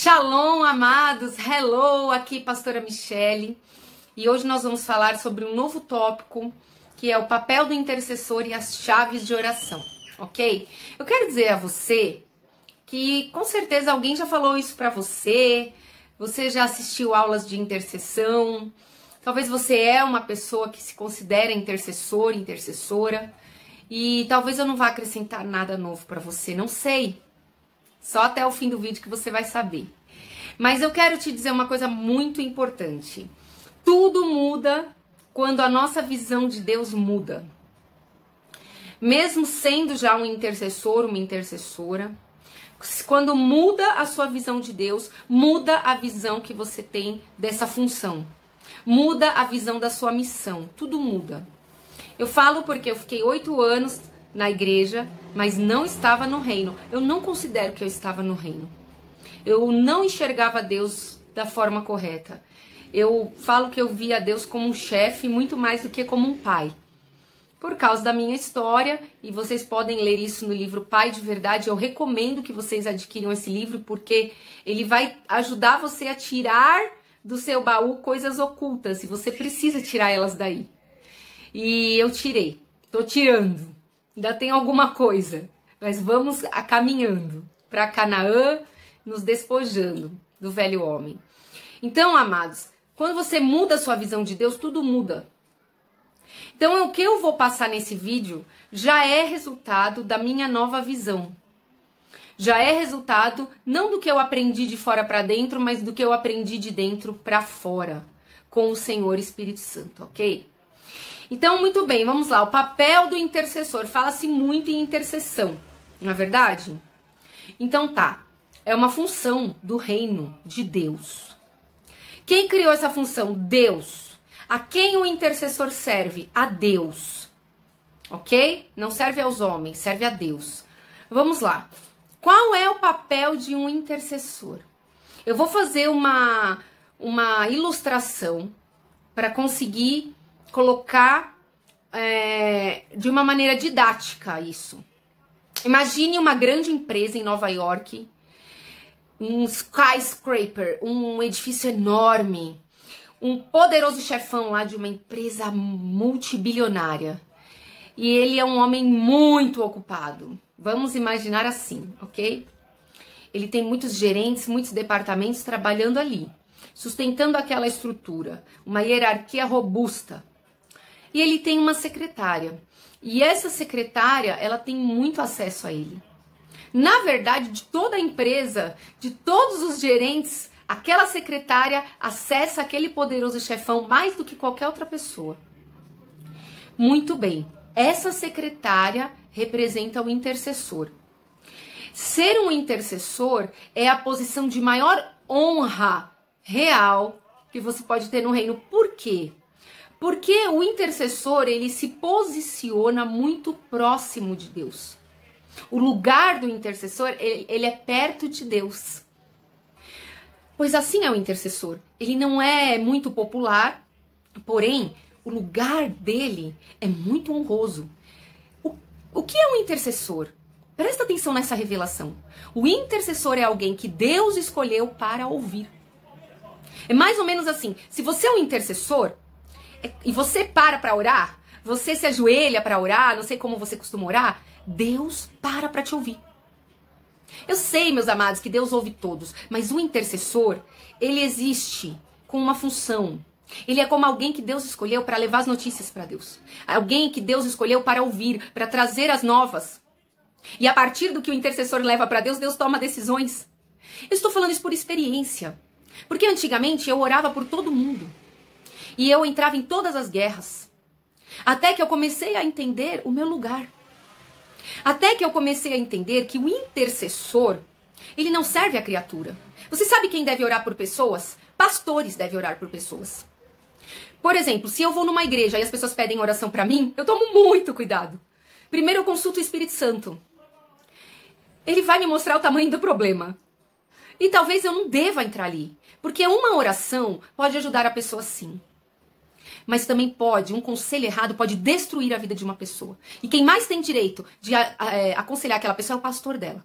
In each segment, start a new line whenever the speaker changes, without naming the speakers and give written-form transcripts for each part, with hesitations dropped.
Shalom, amados, hello, aqui pastora Michele, e hoje nós vamos falar sobre um novo tópico, que é o papel do intercessor e as chaves de oração, ok? Eu quero dizer a você que com certeza alguém já falou isso pra você, você já assistiu aulas de intercessão, talvez você é uma pessoa que se considera intercessor, intercessora, e talvez eu não vá acrescentar nada novo pra você, não sei. Só até o fim do vídeo que você vai saber. Mas eu quero te dizer uma coisa muito importante. Tudo muda quando a nossa visão de Deus muda. Mesmo sendo já um intercessor, uma intercessora, quando muda a sua visão de Deus, muda a visão que você tem dessa função. Muda a visão da sua missão. Tudo muda. Eu falo porque eu fiquei 8 anos na igreja, mas não estava no reino. Eu não considero que eu estava no reino. Eu não enxergava Deus da forma correta. Eu falo que eu via Deus como um chefe muito mais do que como um pai. Por causa da minha história, e vocês podem ler isso no livro Pai de Verdade, eu recomendo que vocês adquiram esse livro, porque ele vai ajudar você a tirar do seu baú coisas ocultas, e você precisa tirar elas daí. E eu tirei, tô tirando. Ainda tem alguma coisa, mas vamos caminhando para Canaã, nos despojando do velho homem. Então, amados, quando você muda a sua visão de Deus, tudo muda. Então, o que eu vou passar nesse vídeo já é resultado da minha nova visão. Já é resultado não do que eu aprendi de fora para dentro, mas do que eu aprendi de dentro para fora, com o Senhor Espírito Santo, ok? Então, muito bem, vamos lá. O papel do intercessor. Fala-se muito em intercessão, não é verdade? Então tá, é uma função do reino de Deus. Quem criou essa função? Deus. A quem o intercessor serve? A Deus. Ok? Não serve aos homens, serve a Deus. Vamos lá. Qual é o papel de um intercessor? Eu vou fazer uma ilustração para conseguir colocar de uma maneira didática isso. Imagine uma grande empresa em Nova York, um skyscraper, um edifício enorme, um poderoso chefão lá de uma empresa multibilionária. E ele é um homem muito ocupado. Vamos imaginar assim, ok? Ele tem muitos gerentes, muitos departamentos trabalhando ali, sustentando aquela estrutura, uma hierarquia robusta. E ele tem uma secretária. E essa secretária, ela tem muito acesso a ele. Na verdade, de toda a empresa, de todos os gerentes, aquela secretária acessa aquele poderoso chefão mais do que qualquer outra pessoa. Muito bem. Essa secretária representa o intercessor. Ser um intercessor é a posição de maior honra real que você pode ter no reino. Por quê? Porque o intercessor, ele se posiciona muito próximo de Deus. O lugar do intercessor, ele é perto de Deus. Pois assim é o intercessor. Ele não é muito popular, porém, o lugar dele é muito honroso. O que é um intercessor? Presta atenção nessa revelação. O intercessor é alguém que Deus escolheu para ouvir. É mais ou menos assim, se você é um intercessor, e você para orar, você se ajoelha para orar, não sei como você costuma orar, Deus para te ouvir. Eu sei, meus amados, que Deus ouve todos, mas o intercessor, ele existe com uma função. Ele é como alguém que Deus escolheu para levar as notícias para Deus. Alguém que Deus escolheu para ouvir, para trazer as novas. E a partir do que o intercessor leva para Deus, Deus toma decisões. Eu estou falando isso por experiência. Porque antigamente eu orava por todo mundo. E eu entrava em todas as guerras. Até que eu comecei a entender o meu lugar. Até que eu comecei a entender que o intercessor, ele não serve à criatura. Você sabe quem deve orar por pessoas? Pastores devem orar por pessoas. Por exemplo, se eu vou numa igreja e as pessoas pedem oração pra mim, eu tomo muito cuidado. Primeiro eu consulto o Espírito Santo. Ele vai me mostrar o tamanho do problema. E talvez eu não deva entrar ali. Porque uma oração pode ajudar a pessoa sim. Mas também pode, um conselho errado pode destruir a vida de uma pessoa. E quem mais tem direito de aconselhar aquela pessoa é o pastor dela.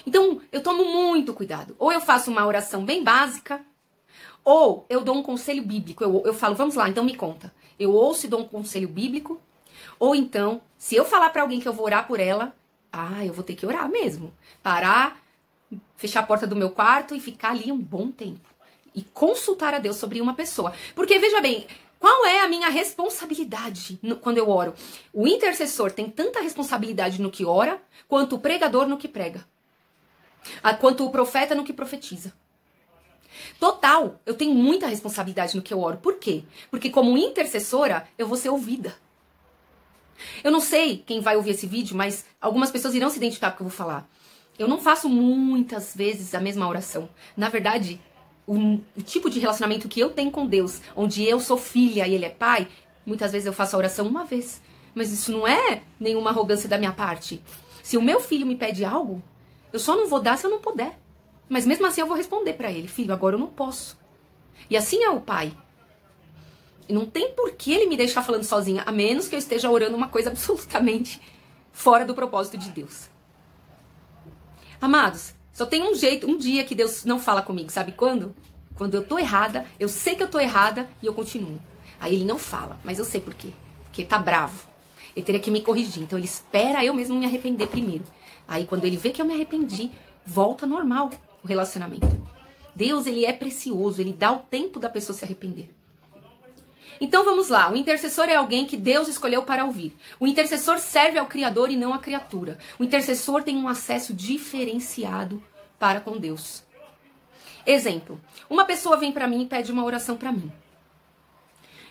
Então, eu tomo muito cuidado. Ou eu faço uma oração bem básica, ou eu dou um conselho bíblico. Eu falo, vamos lá, então me conta. Eu ouço e dou um conselho bíblico. Ou então, se eu falar pra alguém que eu vou orar por ela, eu vou ter que orar mesmo. Parar, fechar a porta do meu quarto e ficar ali um bom tempo. E consultar a Deus sobre uma pessoa. Porque, veja bem, qual é a minha responsabilidade quando eu oro? O intercessor tem tanta responsabilidade no que ora, quanto o pregador no que prega. Quanto o profeta no que profetiza. Total, eu tenho muita responsabilidade no que eu oro. Por quê? Porque como intercessora, eu vou ser ouvida. Eu não sei quem vai ouvir esse vídeo, mas algumas pessoas irão se identificar com o que eu vou falar. Eu não faço muitas vezes a mesma oração. Na verdade, o tipo de relacionamento que eu tenho com Deus, onde eu sou filha e Ele é pai, muitas vezes eu faço a oração uma vez. Mas isso não é nenhuma arrogância da minha parte. Se o meu filho me pede algo, eu só não vou dar se eu não puder. Mas mesmo assim eu vou responder pra ele, filho, agora eu não posso. E assim é o pai. E não tem por que ele me deixar falando sozinha, a menos que eu esteja orando uma coisa absolutamente fora do propósito de Deus. Amados, só tem um dia que Deus não fala comigo, sabe quando? Quando eu tô errada, eu sei que eu tô errada e eu continuo. Aí ele não fala, mas eu sei por quê. Porque ele tá bravo. Ele teria que me corrigir, então ele espera eu mesmo me arrepender primeiro. Aí quando ele vê que eu me arrependi, volta normal o relacionamento. Deus, ele é precioso, ele dá o tempo da pessoa se arrepender. Então vamos lá, o intercessor é alguém que Deus escolheu para ouvir. O intercessor serve ao Criador e não à criatura. O intercessor tem um acesso diferenciado para com Deus. Exemplo, uma pessoa vem para mim e pede uma oração para mim.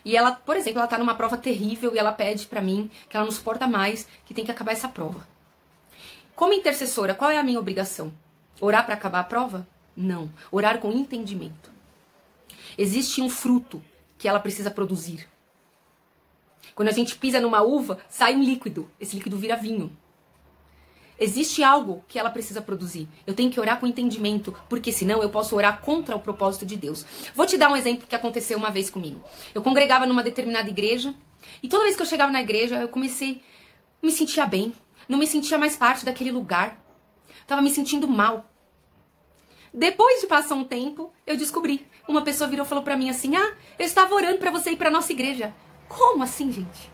E ela, por exemplo, ela está numa prova terrível e ela pede para mim que ela não suporta mais, que tem que acabar essa prova. Como intercessora, qual é a minha obrigação? Orar para acabar a prova? Não. Orar com entendimento. Existe um fruto que ela precisa produzir. Quando a gente pisa numa uva, sai um líquido. Esse líquido vira vinho. Existe algo que ela precisa produzir. Eu tenho que orar com entendimento, porque senão eu posso orar contra o propósito de Deus. Vou te dar um exemplo que aconteceu uma vez comigo. Eu congregava numa determinada igreja, e toda vez que eu chegava na igreja, eu comecei a me sentir bem. Não me sentia mais parte daquele lugar. Tava me sentindo mal. Depois de passar um tempo, eu descobri. Uma pessoa virou e falou pra mim assim, eu estava orando pra você ir pra nossa igreja. Como assim, gente?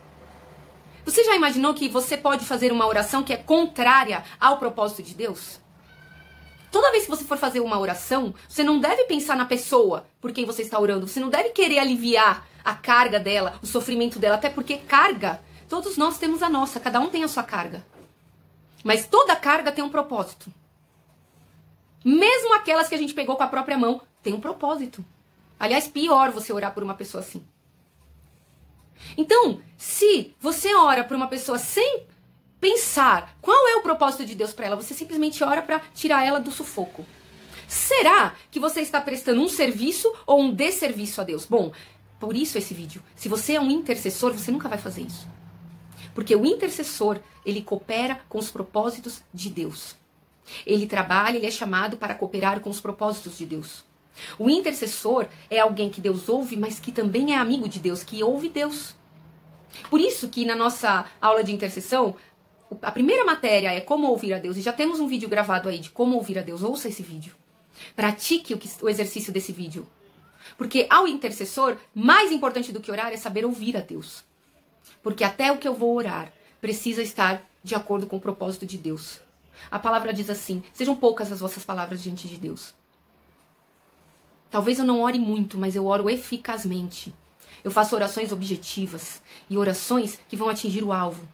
Você já imaginou que você pode fazer uma oração que é contrária ao propósito de Deus? Toda vez que você for fazer uma oração, você não deve pensar na pessoa por quem você está orando. Você não deve querer aliviar a carga dela, o sofrimento dela. Até porque carga, todos nós temos a nossa. Cada um tem a sua carga. Mas toda carga tem um propósito. Mesmo aquelas que a gente pegou com a própria mão, tem um propósito. Aliás, pior você orar por uma pessoa assim. Então, se você ora por uma pessoa sem pensar qual é o propósito de Deus para ela, você simplesmente ora para tirar ela do sufoco. Será que você está prestando um serviço ou um desserviço a Deus? Bom, por isso esse vídeo. Se você é um intercessor, você nunca vai fazer isso. Porque o intercessor, ele coopera com os propósitos de Deus. Ele trabalha, ele é chamado para cooperar com os propósitos de Deus. O intercessor é alguém que Deus ouve, mas que também é amigo de Deus, que ouve Deus. Por isso que na nossa aula de intercessão, a primeira matéria é como ouvir a Deus. E já temos um vídeo gravado aí de como ouvir a Deus. Ouça esse vídeo. Pratique o exercício desse vídeo. Porque ao intercessor, mais importante do que orar é saber ouvir a Deus. Porque até o que eu vou orar precisa estar de acordo com o propósito de Deus. A palavra diz assim, sejam poucas as vossas palavras diante de Deus. Talvez eu não ore muito, mas eu oro eficazmente. Eu faço orações objetivas e orações que vão atingir o alvo.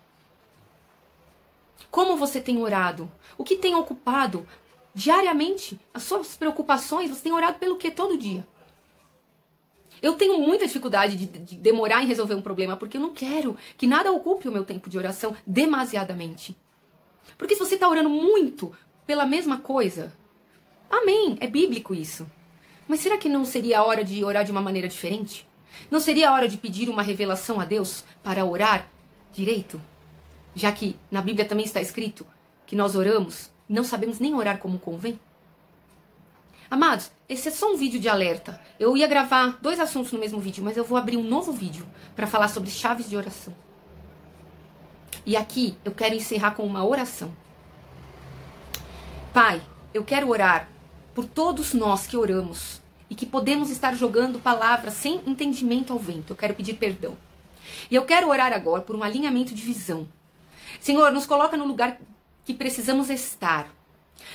Como você tem orado? O que tem ocupado diariamente? As suas preocupações, você tem orado pelo quê todo dia? Eu tenho muita dificuldade de demorar em resolver um problema, porque eu não quero que nada ocupe o meu tempo de oração demasiadamente. Porque se você está orando muito pela mesma coisa, amém, é bíblico isso. Mas será que não seria a hora de orar de uma maneira diferente? Não seria a hora de pedir uma revelação a Deus para orar direito? Já que na Bíblia também está escrito que nós oramos e não sabemos nem orar como convém? Amados, esse é só um vídeo de alerta. Eu ia gravar 2 assuntos no mesmo vídeo, mas eu vou abrir um novo vídeo para falar sobre chaves de oração. E aqui eu quero encerrar com uma oração. Pai, eu quero orar por todos nós que oramos e que podemos estar jogando palavras sem entendimento ao vento. Eu quero pedir perdão. E eu quero orar agora por um alinhamento de visão. Senhor, nos coloca no lugar que precisamos estar,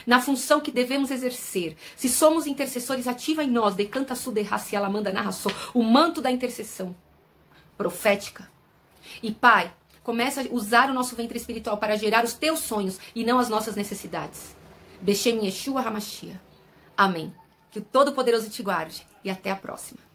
na função que devemos exercer. Se somos intercessores, ativa em nós, decanta suderraci alamanda narraçou, o manto da intercessão profética. E Pai, começa a usar o nosso ventre espiritual para gerar os teus sonhos e não as nossas necessidades. Beshem Yeshua Hamashia. Amém. Que o Todo-Poderoso te guarde e até a próxima.